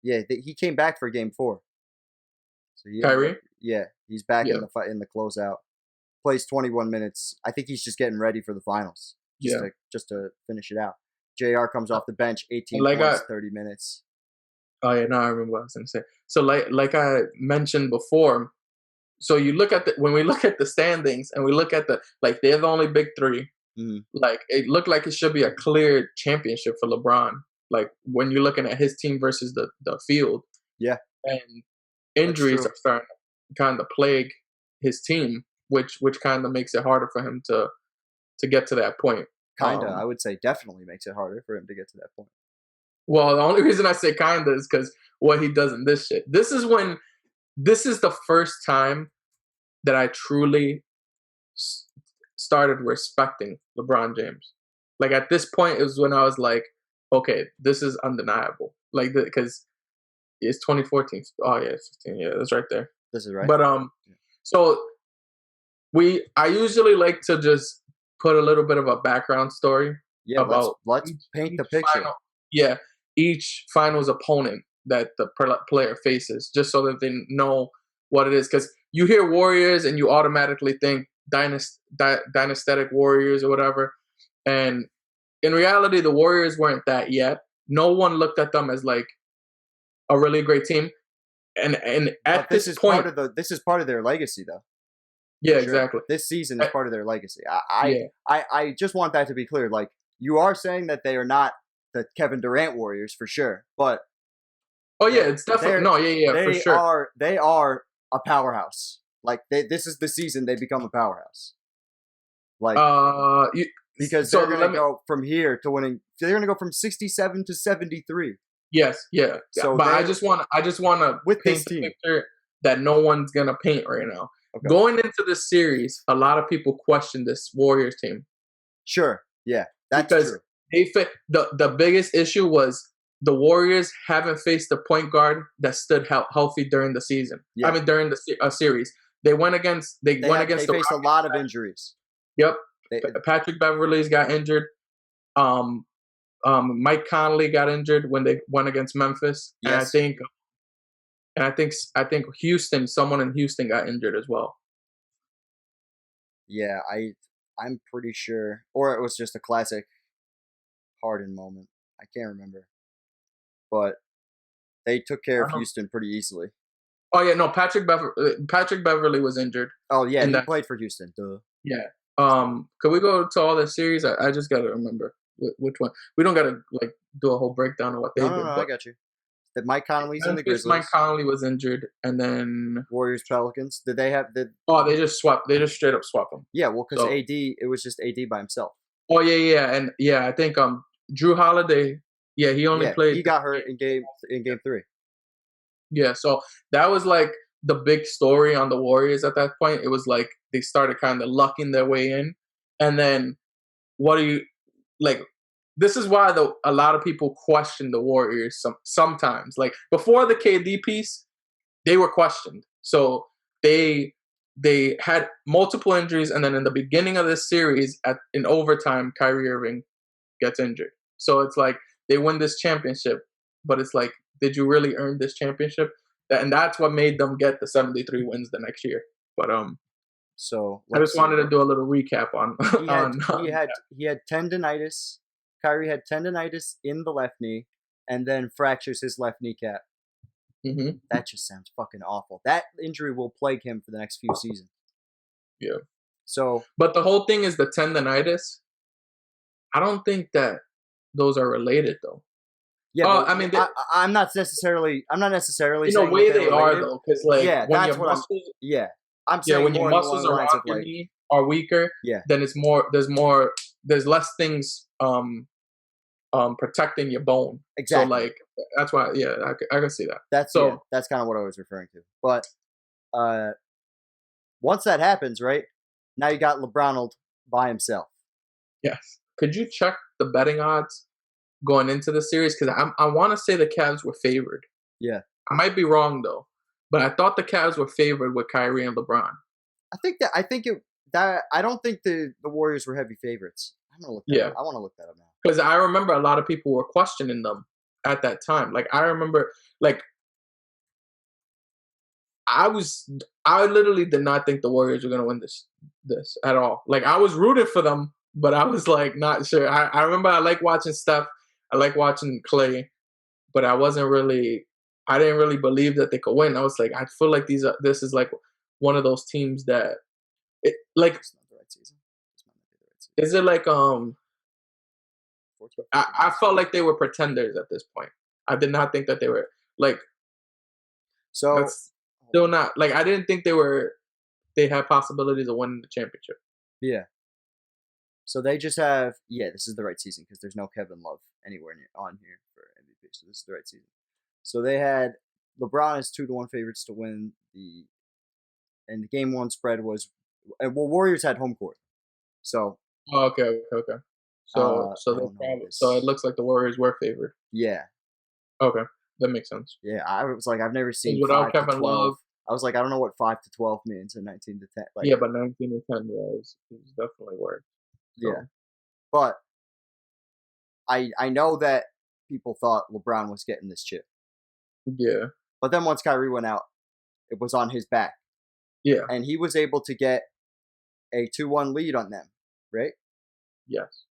yeah, he came back for game 4. So Kyrie? Yeah. He's back Yeah, in the fight in the closeout. Plays 21 minutes. I think he's just getting ready for the finals, yeah. just to finish it out. Jr. comes off the bench, 18 Like points, 30 minutes. oh yeah, now I remember what I was gonna say. So like I mentioned before, so you look at when we look at the standings and we look at like they're the only big three. Mm, Like it looked like it should be a clear championship for LeBron. Like when you're looking at his team versus the field, yeah, and that's injuries true. are starting to kind of plague his team, which kind of makes it harder for him to get to that point. Kinda, I would say, definitely makes it harder for him to get to that point. Well, the only reason I say kinda is because what he does in this shit. This is the first time that I truly s- started respecting LeBron James. Like at this point, it was when I was like, okay, this is undeniable. Like because it's 2014. Oh yeah, it's 15. Yeah, that's right there. This is right. But so I usually like to just put a little bit of a background story Yeah, about let's paint the picture. final, yeah, each finals opponent that the player faces, just so that they know what it is. Because you hear Warriors and you automatically think dynastic Warriors or whatever, and in reality, the Warriors weren't that yet. No one looked at them as like a really great team, and But at this point, this is part of their legacy, though. yeah, For sure. exactly, This season is Uh, part of their legacy. yeah. I just want that to be clear. Like, you are saying that they are not the Kevin Durant Warriors for sure, but Oh yeah, they're it's definitely they're no, yeah, yeah, for sure. they are a powerhouse. Like, this is the season they become a powerhouse. Like, You, because so they're gonna let me. go from here to winning. They're gonna go from 67 to 73. Yes, yeah, yeah. So But they I just want to with this paint the team. picture that no one's gonna paint right now. Okay. Going into this series, a lot of people question this Warriors team Sure. Yeah, that's because true. the biggest issue was the Warriors haven't faced a point guard that stood healthy during the season. I Yeah. mean, during the series, they went against They the faced a Rockets. lot of injuries. Yep, They, Patrick Beverly's got injured. Um, Mike Conley got injured when they went against Memphis, and yes. I think Houston, someone in Houston got injured as well. Yeah, I'm pretty sure, or it was just a classic Harden moment. I can't remember, but they took care I of don't. Houston pretty easily. Oh yeah, no, Patrick Beverly was injured Oh yeah, in he that. played for Houston. Duh. Yeah. Could we go to all the series? I just gotta remember which one. We don't gotta like do a whole breakdown of what they No, no, did, no. I but got you. That Mike Conley's in the Memphis, Mike Grizzlies. Conley was injured, and then Warriors, Pelicans. Did they have the? they just swept. They just straight up swept them. Yeah, well, because So AD, it was just AD by himself. oh yeah, yeah, and yeah, I think Drew Holiday. Yeah, he only Yeah, played. he got hurt in game 3. Yeah, so that was like the big story on the Warriors at that point. It was like they started kind of lucking their way in, and then what do you like? This is why a lot of people question the Warriors sometimes. Like before the KD piece, they were questioned. So they had multiple injuries, and then in the beginning of this series, in overtime, Kyrie Irving gets injured. So it's like they win this championship, but it's like, did you really earn this championship? And that's what made them get the 73 wins the next year. But So I let's just see. wanted to do a little recap on He had tendonitis. Kyrie had tendonitis in the left knee, and then fractures his left kneecap. Mhm. That just sounds fucking awful. That injury will plague him for the next few seasons. Yeah. So But the whole thing is the tendonitis. I don't think that those are related though. yeah, Oh, but I mean, I'm not necessarily in a saying that way they're they are related. though, because like Yeah, when that's your what I'm. muscles, Yeah, I'm yeah, saying when your more along muscles the lines around of your like, knee are weaker, yeah, then there's less things protecting your bone. So exactly. like that's why, yeah, I can see that. So That's kind of what I was referring to. But uh, once that happens, right now you got LeBron by himself. yes, could you check the betting odds going into the series? Because I want to say the Cavs were favored. Yeah, I might be wrong though, but I thought the Cavs were favored with Kyrie and LeBron. I think it that I don't think the Warriors were heavy favorites. I'm gonna look that up. Yeah, I want to look that up now. because I remember a lot of people were questioning them at that time. Like I remember, like I literally did not think the Warriors were gonna win this at all. Like I was rooting for them, but I was like not sure. I remember I like watching Steph, I like watching Clay, but I didn't really believe that they could win. I was like, I feel like this is like one of those teams that like It's not the right season. This might not be the right season. is it like 14, I felt like they were pretenders at this point. I did not think that they were like So that's still not like I didn't think they had possibilities of winning the championship. yeah. So they just have this is the right season because there's no Kevin Love anywhere on here for MVP. So this is the right season. So they had LeBron as 2-1 favorites to win and the game one spread was Warriors had home court. So Oh, okay. So I don't know so it this. looks like the Warriors were favored. Yeah, Okay, that makes sense. yeah. I was like, I've never 'Cause seen without 5 to Kevin 12. Love, I was like, I don't know what 5 to 12 means in 19 to 10. Like, yeah, but 19 and 10, yeah, is definitely worth. yeah, So but I know that people thought LeBron was getting this chip, yeah, but then once Kyrie went out, it was on his back, yeah, and he was able to get a 2-1 lead on them, right? yes.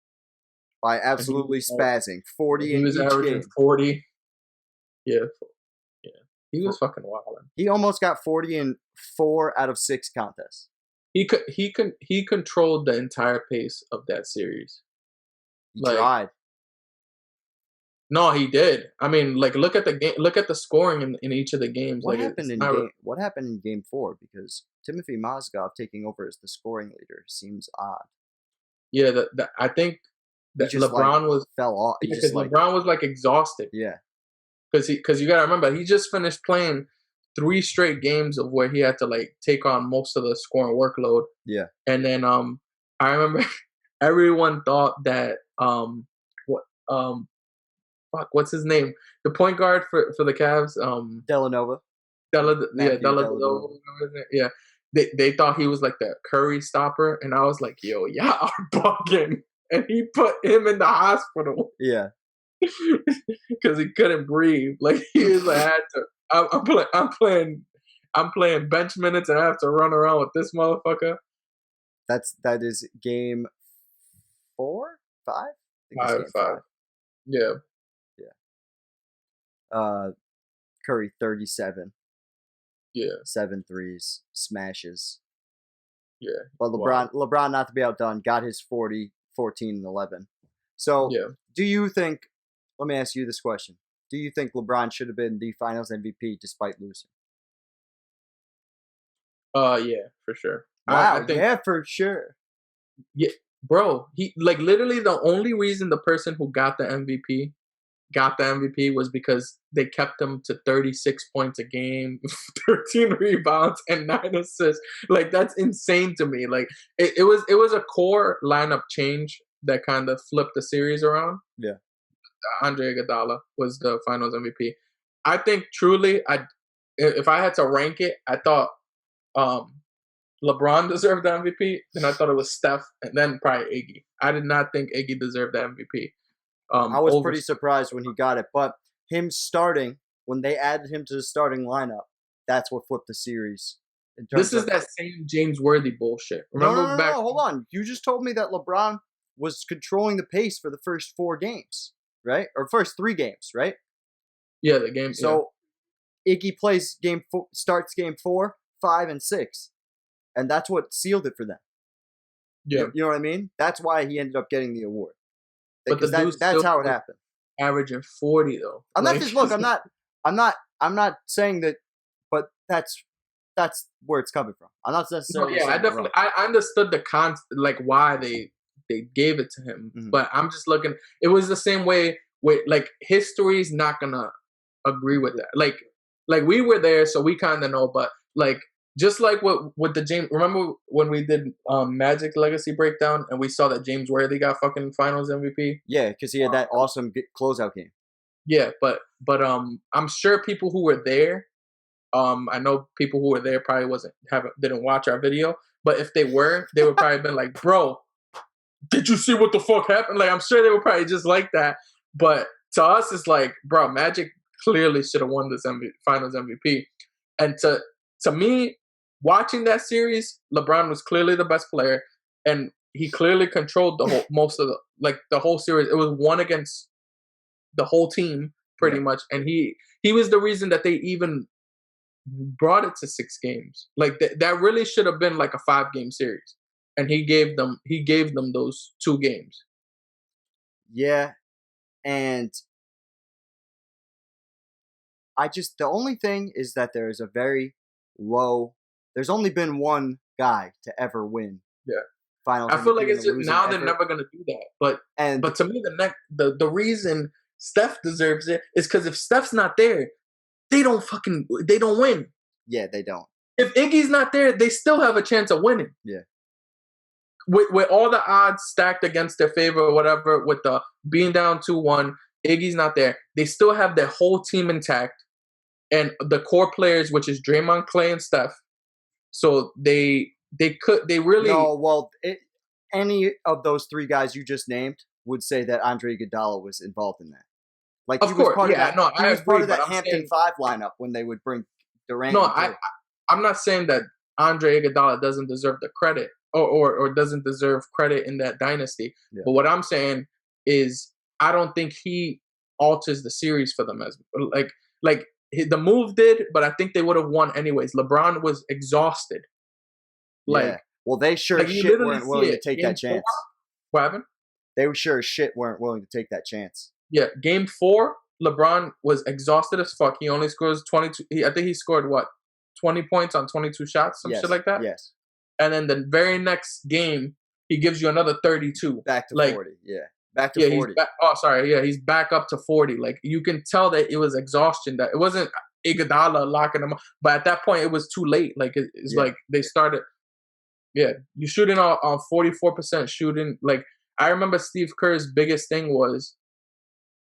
By And absolutely spazzing, 40 he in was each averaging game. 40. Yeah, yeah. He For- was fucking wild. He almost got 40 in 4 out of 6 contests. He controlled the entire pace of that series. He Like tried. no, he did. I mean, like look at the game, look at the scoring in each of the games. What Like happened it's in not. What happened in game 4? Because Timothy Mozgov taking over as the scoring leader seems odd. Yeah, I think He that just like LeBron was fell off. He because just like LeBron was like exhausted yeah, because you gotta remember he just finished playing 3 straight games of where he had to like take on most of the scoring workload, yeah. and then I remember everyone thought that what fuck what's his name, the point guard for the Cavs, Delanova, Della Matthew Delanova. yeah, they thought he was like the Curry stopper, and I was like, yo, y'all are bugging, and he put him in the hospital Yeah, because he couldn't breathe. Like he was like, I had to. I'm playing bench minutes, and I have to run around with this motherfucker. that is game 4, 5. I think it's game 5. Yeah, Curry 37, yeah, 7 threes, smashes. yeah. But Wow. LeBron, not to be outdone, got his 40, 14, and 11. So, Yeah. do you think? Let me ask you this question: do you think LeBron should have been the Finals MVP despite losing? Yeah, for sure. I Wow, think yeah, for sure. yeah, bro. He like literally the only reason the person who got the MVP was because they kept him to 36 points a game, 13 rebounds, and 9 assists. Like that's insane to me. Like it was a core lineup change that kind of flipped the series around. Yeah. Andre Iguodala was the Finals MVP. I think truly, if I had to rank it, I thought LeBron deserved the MVP. Then I thought it was Steph, and then probably Iggy. I did not think Iggy deserved the MVP. I was Over pretty surprised when he got it, but him starting when they added him to the starting lineup, that's what flipped the series. In terms this is of that same James Worthy bullshit. no, Remember back? hold on. You just told me that LeBron was controlling the pace for the first 4 games, right? Or first 3 games, right? Yeah, the game. So Iggy plays starts game 4, 5, and 6, and that's what sealed it for them. Yeah. You know what I mean? That's why he ended up getting the award. But the Because dude's that's still how it happened. averaging 40 though. I'm not Like, just look. I'm not saying that, but that's where it's coming from. I'm not no, necessarily. yeah, I saying definitely I understood the like why they gave it to him, Mhm. but I'm just looking. It was the same way with like history's not gonna agree with that. Like we were there, so we kind of know. But like just like with the James. Remember when we did Magic Legacy breakdown and we saw that James Worthy got fucking Finals MVP? Yeah, because he had that awesome closeout game. Yeah, but I'm sure people who were there. I know people who were there probably didn't watch our video, but if they were, they would probably been like, "Bro, did you see what the fuck happened?" Like, I'm sure they were probably just like that. But to us, it's like, bro, Magic clearly should have won this Finals MVP, and to me, watching that series, LeBron was clearly the best player, and he clearly controlled the whole most of the whole series. It was one against the whole team pretty Yeah. much, and he was the reason that they even brought it to 6 games. Like that really should have been like a 5-game series, and he gave them those 2 games. Yeah, and the only thing is that there's a very low. There's only been one guy to ever win Yeah. Finals I feel like MVP in it's the just losing now they're effort. never gonna do that. And But to me, the reason Steph deserves it is because if Steph's not there, they don't win. yeah, they don't. If Iggy's not there, they still have a chance of winning. Yeah. With all the odds stacked against their favor or whatever, with the being down 2-1, Iggy's not there. They still have their whole team intact, and the core players, which is Draymond, Clay, and Steph. So they really No, well, any of those 3 guys you just named would say that Andre Iguodala was involved in that. Like Of he was course, part yeah, of that. no, He I was agree, part of but that I'm Hampton saying 5 lineup when they would bring Durant. no, and I'm not saying that Andre Iguodala doesn't deserve the credit or doesn't deserve credit in that dynasty. Yeah. But what I'm saying is I don't think he alters the series for them as like the move did, but I think they would have won anyways. LeBron was exhausted. Yeah. Well, they sure as like you shit literally weren't see willing to it. take Game that chance. 4, what happened? They were sure as shit weren't willing to take that chance. Yeah, game 4, LeBron was exhausted as fuck. He only scores 22. I think he scored what, 20 points on 22 shots, some shit like that. Yes. And then the very next game, he gives you another 32. Back to 40. Yeah. Back to Yeah, 40. he's back up to 40. Like you can tell that it was exhaustion. That it wasn't Iguodala locking him up, but at that point it was too late. Like it's like they started. Yeah, you shooting on 44% shooting. Like I remember Steve Kerr's biggest thing was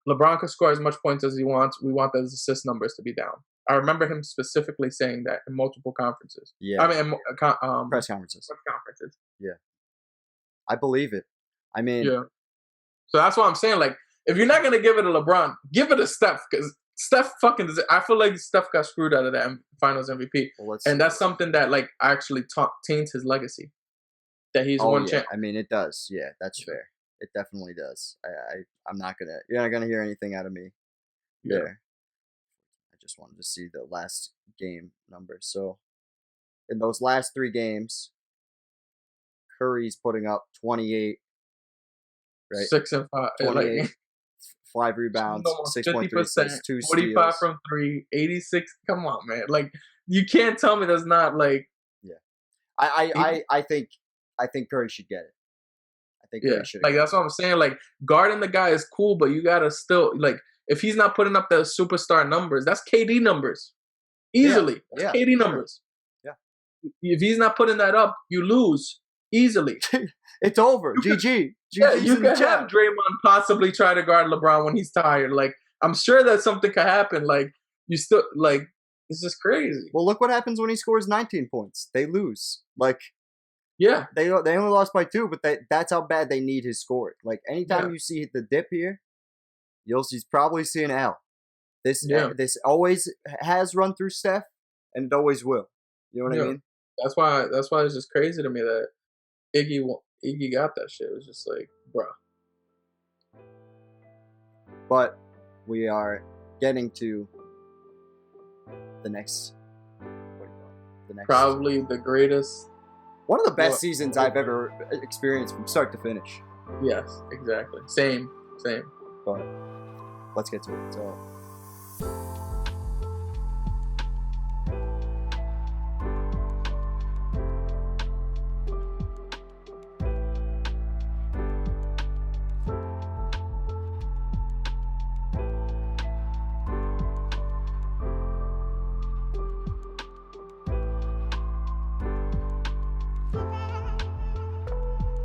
LeBron can score as much points as he wants. We want those assist numbers to be down. I remember him specifically saying that in multiple conferences. Yeah. I mean, press conferences. Press conferences. Yeah. I believe it. I mean, yeah. So that's why I'm saying, like, if you're not gonna give it to LeBron, give it to Steph, because Steph fucking does it. I feel like Steph got screwed out of that Finals MVP, and that's something that like actually taints his legacy. That he's one champ. I mean, it does. Yeah, that's fair. It definitely does. I'm not gonna. You're not gonna hear anything out of me there. I just wanted to see the last game numbers. So, in those last 3 games, Curry's putting up 28. Right. 6 and 5. 28. Like, 5 rebounds, 6.3 assists, 2 45 steals. from 3, 86. Come on, man. Like you can't tell me that's not like. Yeah, I think Curry should get it. I think Curry should. Like that's what I'm saying. Like guarding the guy is cool, but you gotta still like if he's not putting up the superstar numbers, that's KD numbers. Easily. That's KD numbers. Yeah. If he's not putting that up, you lose easily. It's over. GG. Yeah, you can have Draymond possibly try to guard LeBron when he's tired. Like, I'm sure that something could happen. Like, you still, like, it's just crazy. Well, look what happens when he scores 19 points. They lose. Like, yeah. They only lost by 2, but that's how bad they need his score. Like, anytime you see the dip here, you'll probably see an L. This always has run through Steph, and it always will. You know what I mean? That's why it's just crazy to me that Iggy got that shit. It was just like, bro. But we are getting to the next. Probably the greatest. One of the best seasons I've ever experienced from start to finish. Yes, exactly. Same. But let's get to it. So